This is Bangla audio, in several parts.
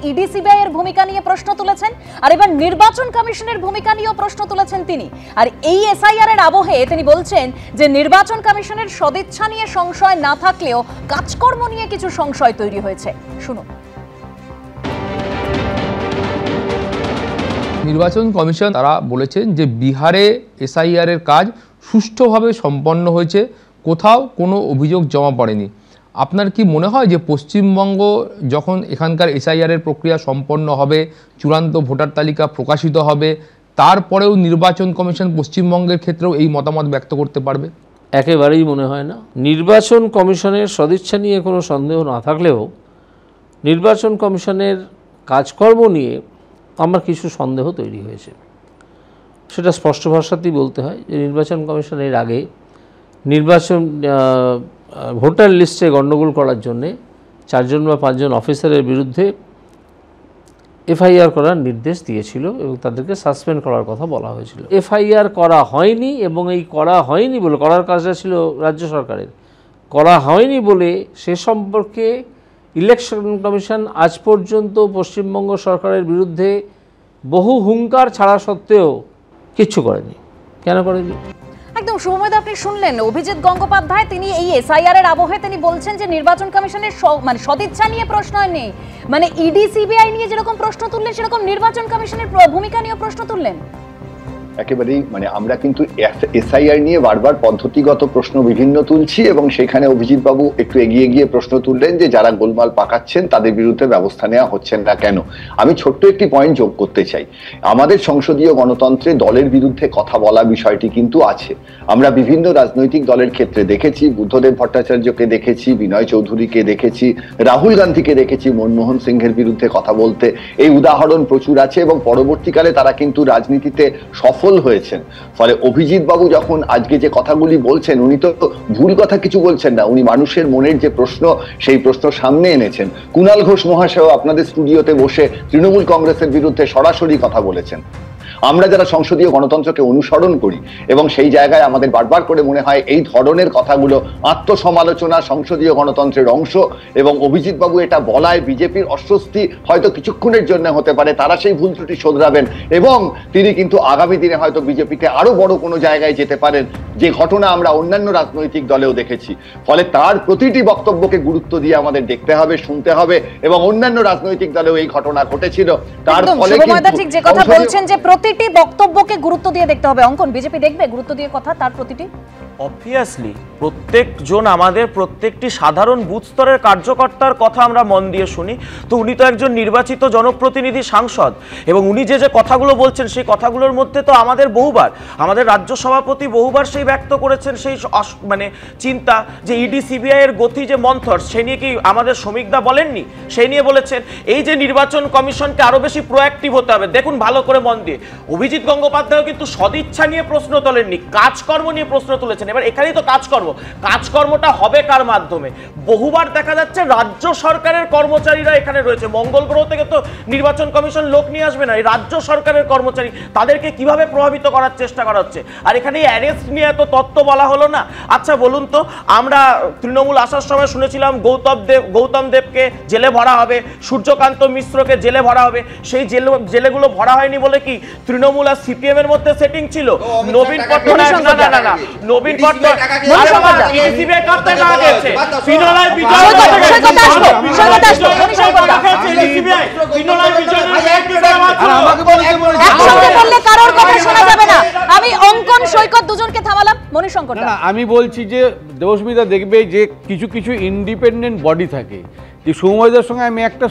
ইডি সিবিআই এর ভূমিকা নিয়ে প্রশ্ন তুলেছেন, আর এবার নির্বাচন কমিশনের ভূমিকা নিয়েও প্রশ্ন তুলেছেন তিনি। আর এই এসআইআর এর আবহে তিনি বলছেন যে নির্বাচন কমিশনের সদিচ্ছা নিয়ে সংশয় না থাকলেও কাজকর্ম নিয়ে কিছু সংশয় তৈরি হয়েছে। শুনুন। নির্বাচন কমিশন তারা বলেছেন যে বিহারে এসআইআর এর কাজ সুষ্ঠুভাবে সম্পন্ন হয়েছে, কোথাও কোনো অভিযোগ জমা পড়েনি। আপনার কি মনে হয় যে পশ্চিমবঙ্গ যখন এখানকার এসআইআর এর প্রক্রিয়া সম্পন্ন হবে, চূড়ান্ত ভোটার তালিকা প্রকাশিত হবে, তারপরেও নির্বাচন কমিশন পশ্চিমবঙ্গের ক্ষেত্রেও এই মতামত ব্যক্ত করতে পারবে? একেবারেই মনে হয় না। নির্বাচন কমিশনের সদিচ্ছা নিয়ে কোনো সন্দেহ না থাকলেও নির্বাচন কমিশনের কাজকর্ম নিয়ে আমার কিছু সন্দেহ তৈরি হয়েছে। সেটা স্পষ্ট ভাষাতেই বলতে হয় যে নির্বাচন কমিশনের আগে নির্বাচন ভোটার লিস্টে গণ্ডগোল করার জন্যে 4জন বা 5জন অফিসারের বিরুদ্ধে এফআইআর করার নির্দেশ দিয়েছিল এবং তাদেরকে সাসপেন্ড করার কথা বলা হয়েছিল। এফআইআর করা হয়নি এবং এই করা হয়নি বলে, করার কাজটা ছিল রাজ্য সরকারের, করা হয়নি বলে সে সম্পর্কে ইলেকশন কমিশন আজ পর্যন্ত পশ্চিমবঙ্গ সরকারের বিরুদ্ধে বহু হুঙ্কার ছাড়া সত্ত্বেও কিচ্ছু করেনি। কেন করেনি? একদম শুভময়, আপনি শুনলেন অভিজিৎ গঙ্গোপাধ্যায়, তিনি এই এসআইআর এর আবহে তিনি বলছেন যে নির্বাচন কমিশনের মানে সদিচ্ছা নিয়ে প্রশ্ন নেই, মানে ইডি সিবিআই নিয়ে যেরকম প্রশ্ন তুললেন সেরকম নির্বাচন কমিশনের ভূমিকা নিয়ে প্রশ্ন তুললেন। একেবারেই আমরা কিন্তু এসআইআর নিয়ে বারবার পদ্ধতিগত প্রশ্ন বিভিন্ন তুলছি এবং সেখানে অভিজিৎ বাবু একটু এগিয়ে গিয়ে প্রশ্ন তুললেন যে যারা গোলমাল পাকাচ্ছেন তাদের বিরুদ্ধে ব্যবস্থা নেওয়া হচ্ছে না কেন। আমি ছোট্ট একটি পয়েন্ট যোগ করতে চাই। আমাদের সংসদীয় গণতন্ত্রে দলের বিরুদ্ধে কথা বলা বিষয়টি কিন্তু আছে। আমরা বিভিন্ন রাজনৈতিক দলের ক্ষেত্রে দেখেছি, বুদ্ধদেব ভট্টাচার্যকে দেখেছি, বিনয় চৌধুরীকে দেখেছি, রাহুল গান্ধীকে দেখেছি মনমোহন সিংহের বিরুদ্ধে কথা বলতে। এই উদাহরণ প্রচুর আছে এবং পরবর্তীকালে তারা কিন্তু রাজনীতিতে সফল হয়েছেন। ফলে অভিজিৎ বাবু যখন আজকে যে কথাগুলি বলছেন, উনি তো ভুল কথা কিছু বলছেন না, উনি মানুষের মনের যে প্রশ্ন সেই প্রশ্ন সামনে এনেছেন। কুণাল ঘোষ মহাশয় আপনাদের স্টুডিওতে বসে তৃণমূল কংগ্রেসের বিরুদ্ধে সরাসরি কথা বলেছেন। আমরা যারা সংসদীয় গণতন্ত্রকে অনুসরণ করি এবং সেই জায়গায় আমাদের বারবার করে মনে হয় এই ধরনের কথাগুলো আত্মসমালোচনা সংসদীয় গণতন্ত্রের অংশ, এবং অভিজিৎ বাবু এটা বলায় বিজেপির অস্বস্তি হয়তো কিছুক্ষণের জন্য হতে পারে, তারা সেই ভুল ত্রুটি শোধরাবেন এবং তিনি কিন্তু আগামী দিনে হয়তো বিজেপিকে আরো বড় কোনো জায়গায় যেতে পারেন, যে ঘটনা আমরা অন্যান্য রাজনৈতিক দলেও দেখেছি। ফলে তার প্রতিটি বক্তব্যকে গুরুত্ব দিয়ে আমাদের দেখতে হবে, শুনতে হবে, এবং অন্যান্য রাজনৈতিক দলেও এই ঘটনা ঘটেছিল। তার ফলে ঠিক যে কথা বলছেন যে প্রতিটি বক্তব্যকে গুরুত্ব দিয়ে দেখতে হবে, অঙ্কন বিজেপি দেখবে গুরুত্ব দিয়ে কথা তার প্রতিটি? অবভিয়াসলি প্রত্যেকজন আমাদের প্রত্যেকটি সাধারণ বুথ স্তরের কার্যকর্তার কথা আমরা মন দিয়ে শুনি। তো উনি তো একজন নির্বাচিত জনপ্রতিনিধি সাংসদ এবং উনি যে যে কথাগুলো বলছেন সেই কথাগুলোর মধ্যে তো আমাদের বহুবার আমাদের রাজ্য সভাপতি বহুবার সেই ব্যক্ত করেছেন সেই মানে চিন্তা যে ইডি সিবিআই এর গতি যে মন্থর, সে নিয়ে কি আমাদের শ্রমিকদা বলেননি? সেই নিয়ে বলেছেন এই যে নির্বাচন কমিশনকে আরো বেশি প্রোঅ্যাক্টিভ হতে হবে। দেখুন ভালো করে মন দিয়ে, অভিজিৎ গঙ্গোপাধ্যায় কিন্তু সদিচ্ছা নিয়ে প্রশ্ন তোলেননি, কাজকর্ম নিয়ে প্রশ্ন তুলেছেন। এবার এখানেই তো কাজকর্মটা হবে কার মাধ্যমে? বহুবার দেখা যাচ্ছে রাজ্য সরকারের কর্মচারীরা এখানে রয়েছে, মঙ্গল গ্রহ থেকে তো নির্বাচন কমিশন লোক নিয়ে আসবে না, এই রাজ্য সরকারের কর্মচারী, তাদেরকে কিভাবে প্রভাবিত করার চেষ্টা করা হচ্ছে। আর এখানে অ্যারেস্ট নিয়ে এত তত্ত্ব বলা হলো না। আচ্ছা বলুন তো, আমরা তৃণমূল আসার সময় শুনেছিলাম গৌতম দেবকে জেলে ভরা হবে, সূর্যকান্ত মিশ্রকে জেলে ভরা হবে। সেই জেলেগুলো ভরা হয়নি বলে কি তৃণমূল আর সিপিএম এর মধ্যে সেটিং ছিল? নবীন পট্টনায়ক নবীন আমি অঙ্কন সৈকত দুজনকে থামালাম। মণিশঙ্কর, আমি বলছি যে দেবস্মিতা দেখবে যে কিছু কিছু ইন্ডিপেন্ডেন্ট বডি থাকে, যে সৌম্যদার সঙ্গে আমি একটা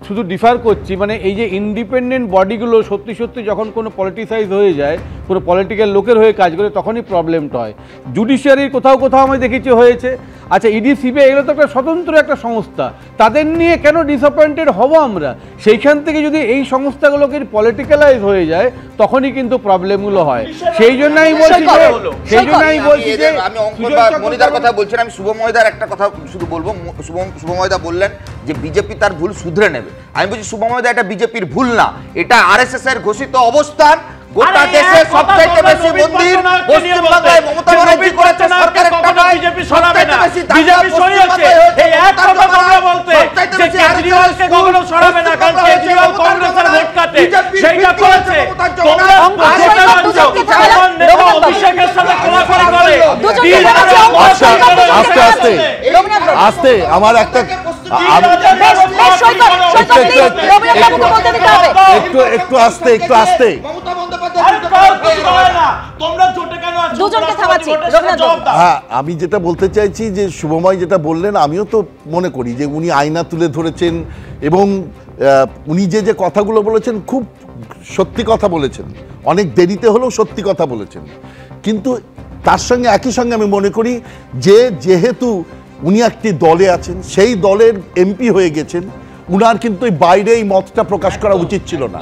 শুধু ডিফার করছি, মানে এই যে ইন্ডিপেন্ডেন্ট বডিগুলো সত্যি সত্যি যখন কোনো পলিটিসাইজ হয়ে যায়, কোনো পলিটিক্যাল লোকের হয়ে কাজ করে, তখনই প্রবলেমটা হয়। জুডিশিয়ারির কোথাও কোথাও আমি দেখেছি হয়েছে। আচ্ছা, ইডি সিবিআই এগুলো তো একটা স্বতন্ত্র একটা সংস্থা, তাদের নিয়ে কেন ডিসঅ্যাপয়েন্টেড হব আমরা? সেইখান থেকে যদি এই সংস্থাগুলোকে পলিটিক্যালাইজ হয়ে যায় তখনই কিন্তু প্রবলেমগুলো হয়। সেই জন্য আমি বলছি যে আমি মনিদার কথা বলছি না, আমি শুভময়দার একটা কথা শুধু বলবো। শুভময়দা বললেন যে বিজেপি তার ভুল শুধরে নেবে। আমি বলছি শুভময়দা, এটা বিজেপির ভুল না, এটা আরএসএস এর ঘোষিত অবস্থান। গোটা দেশে সবচেয়ে বেশি মন্দির পশ্চিমবাংলায় মমতা ব্যানার্জি করেছে, সরকারের টাকায় বিজেপি সরাবে না, বিজেপি সরিয়েছে। এই এক কথা আমরা বলতে যে কেজরিওয়ালকে কখনো সরাবে না, কারণ আস্তে আমার একটা একটু আস্তে হ্যাঁ, আমি যেটা বলতে চাইছি যে শুভময় যেটা বললেন আমিও তো মনে করি যে উনি আয়না তুলে ধরেছেন এবং উনি যে কথাগুলো বলেছেন খুব সত্যি কথা বলেছেন, অনেক দেরিতে হলেও সত্যি কথা বলেছেন। কিন্তু তার সঙ্গে একই সঙ্গে আমি মনে করি যে যেহেতু উনি একটি দলে আছেন, সেই দলের এমপি হয়ে গেছেন, উনার কিন্তু বাইরে এই মতটা প্রকাশ করা উচিত ছিল না।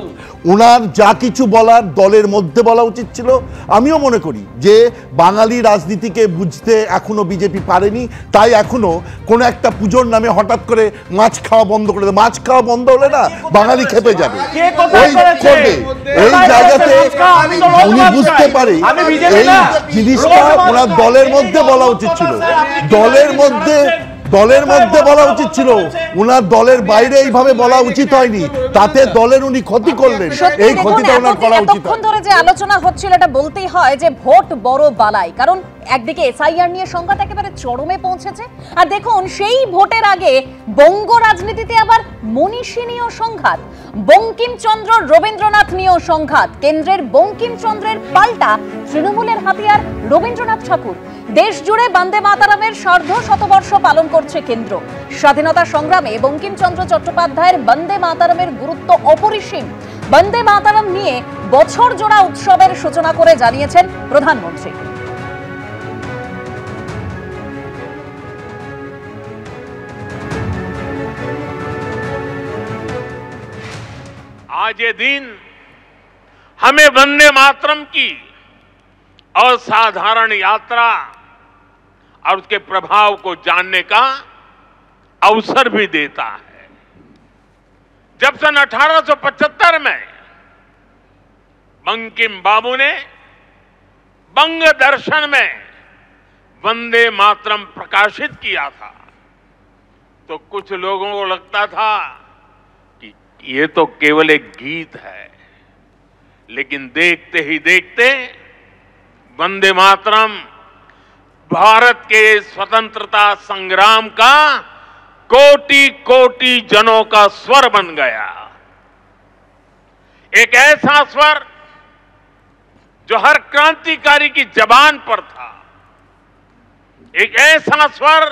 উনার যা কিছু বলার দলের মধ্যে বলা উচিত ছিল। আমিও মনে করি যে বাঙালি রাজনীতিকে বুঝতে এখনো বিজেপি পারেনি, তাই এখনো কোনো একটা পুজোর নামে হঠাৎ করে মাছ খাওয়া বন্ধ করে দেয়। মাছ খাওয়া বন্ধ হলে না বাঙালি খেপে যাবে। ওই করবে এই জায়গাতে উনি বুঝতে পারে এই জিনিসটা ওনার দলের মধ্যে বলা উচিত ছিল, দলের মধ্যে বলা উচিত ছিল। উনার দলের বাইরে এইভাবে বলা উচিত হয়নি, তাতে দলের উনি ক্ষতি করলেন। এই ক্ষতিটা ওনার করা উচিত। এতক্ষণ ধরে যে আলোচনা হচ্ছিল এটা বলতেই হয় যে ভোট বড় বালাই, কারণ একদিকে এসআইআর নিয়ে সংঘাত একেবারে চরমে পৌঁছেছে, আর দেখুন সেই ভোটের আগে বঙ্গ রাজনীতিতে আবার মনীষী নিয়েও সংঘাত, বঙ্কিমচন্দ্র রবীন্দ্রনাথ নিয়েও সংঘাত। কেন্দ্রের বঙ্কিমচন্দ্রের পাল্টা তৃণমূলের হাতিয়ার রবীন্দ্রনাথ ঠাকুর। দেশ জুড়ে বন্দে মাতারামের সার্ধশতবর্ষ পালন করছে কেন্দ্র। স্বাধীনতা সংগ্রামে বঙ্কিমচন্দ্র চট্টোপাধ্যায়ের বন্দে মাতারামের গুরুত্ব অপরিসীম। বন্দে মাতারাম নিয়ে বছর জোড়া উৎসবের সূচনা করে জানিয়েছেন প্রধানমন্ত্রী। आज ये दिन हमें वंदे मातरम की असाधारण यात्रा और उसके प्रभाव को जानने का अवसर भी देता है। जब सन 1875 में बंकिम बाबू ने बंग दर्शन में वंदे मातरम प्रकाशित किया था, तो कुछ लोगों को लगता था कि ये तो केवल एक गीत है, लेकिन देखते ही देखते वंदे मातरम भारत के स्वतंत्रता संग्राम का कोटि कोटि जनों का स्वर बन गया। एक ऐसा स्वर जो हर क्रांतिकारी की जबान पर था, एक ऐसा स्वर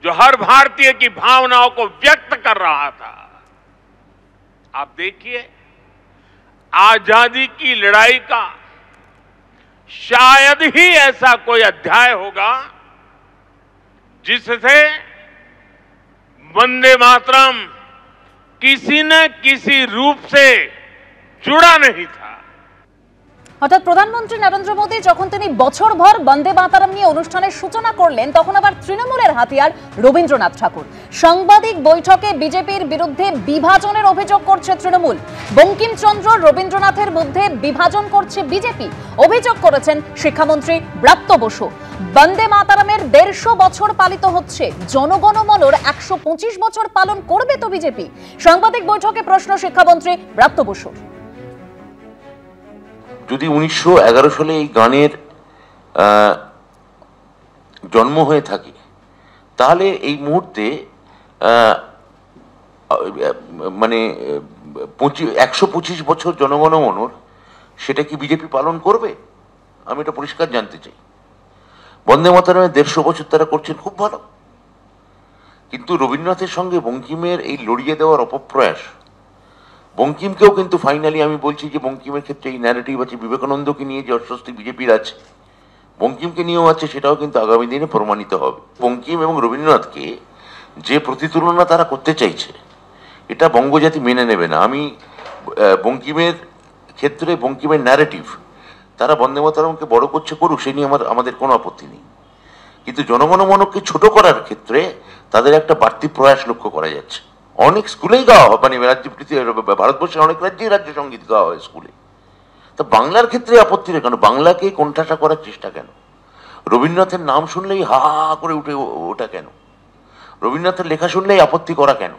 जो हर भारतीय की भावनाओं को व्यक्त कर रहा था। आप देखिए, आजादी की लड़ाई का शायद ही ऐसा कोई अध्याय होगा जिससे वंदे मातरम किसी न किसी रूप से जुड़ा नहीं था। অর্থাৎ প্রধানমন্ত্রী নরেন্দ্র মোদী যখন তিনি বছরভর বন্দে মাতারাম নিয়ে অনুষ্ঠানের সূচনা করলেন, তখন আবার তৃণমূলের হাতিয়ার রবীন্দ্রনাথ ঠাকুর। সাংবাদিক বৈঠকে বিজেপির বিরুদ্ধে বিভাজনের অভিযোগ করছে তৃণমূল। বঙ্কিমচন্দ্র রবীন্দ্রনাথের মধ্যে বিভাজন করছে বিজেপি, অভিযোগ করেছেন শিক্ষামন্ত্রী ব্রাত্য বসু। বন্দে মাতারামের 150 বছর পালিত হচ্ছে, জনগণমনর 125 বছর পালন করবে তো বিজেপি। সাংবাদিক বৈঠকে প্রশ্ন শিক্ষামন্ত্রী ব্রাত্য বসুর। যদি 1911 সালে এই গানের জন্ম হয়ে থাকে, তাহলে এই মুহূর্তে মানে 125 বছর জনগণমনর সেটা কি বিজেপি পালন করবে? আমি এটা পরিষ্কার জানতে চাই। বন্দে মাতরমের 150 বছর তারা করছেন, খুব ভালো, কিন্তু রবীন্দ্রনাথের সঙ্গে বঙ্কিমের এই লড়িয়ে দেওয়ার অপপ্রয়াস, বঙ্কিমকেও কিন্তু ফাইনালি আমি বলছি যে বঙ্কিমের ক্ষেত্রে এই ন্যারেটিভ আছে, বিবেকানন্দকে নিয়ে যে অস্বস্তি বিজেপির আছে, বঙ্কিমকে নিয়েও আছে, সেটাও কিন্তু আগামী দিনে প্রমাণিত হবে। বঙ্কিম এবং রবীন্দ্রনাথকে যে প্রতিতুলনা তারা করতে চাইছে, এটা বঙ্গজাতি মেনে নেবে না। আমি বঙ্কিমের ক্ষেত্রে বঙ্কিমের ন্যারেটিভ তারা বন্দে মাতরমকে বড় করছে, করুক, সে নিয়ে আমাদের কোনো আপত্তি নেই, কিন্তু জনগণমনকে ছোট করার ক্ষেত্রে তাদের একটা বাড়তি প্রয়াস লক্ষ্য করা যাচ্ছে। অনেক স্কুলেই গাওয়া হয়, মানে ভারতবর্ষের অনেক রাজ্যেই রাজ্য সঙ্গীত গাওয়া হয় স্কুলে, তা বাংলার ক্ষেত্রে আপত্তি নেই কেন? বাংলাকে কোণঠাসা করার চেষ্টা কেন? রবীন্দ্রনাথের নাম শুনলেই হা হা করে উঠে ওটা কেন? রবীন্দ্রনাথের লেখা শুনলেই আপত্তি করা কেন?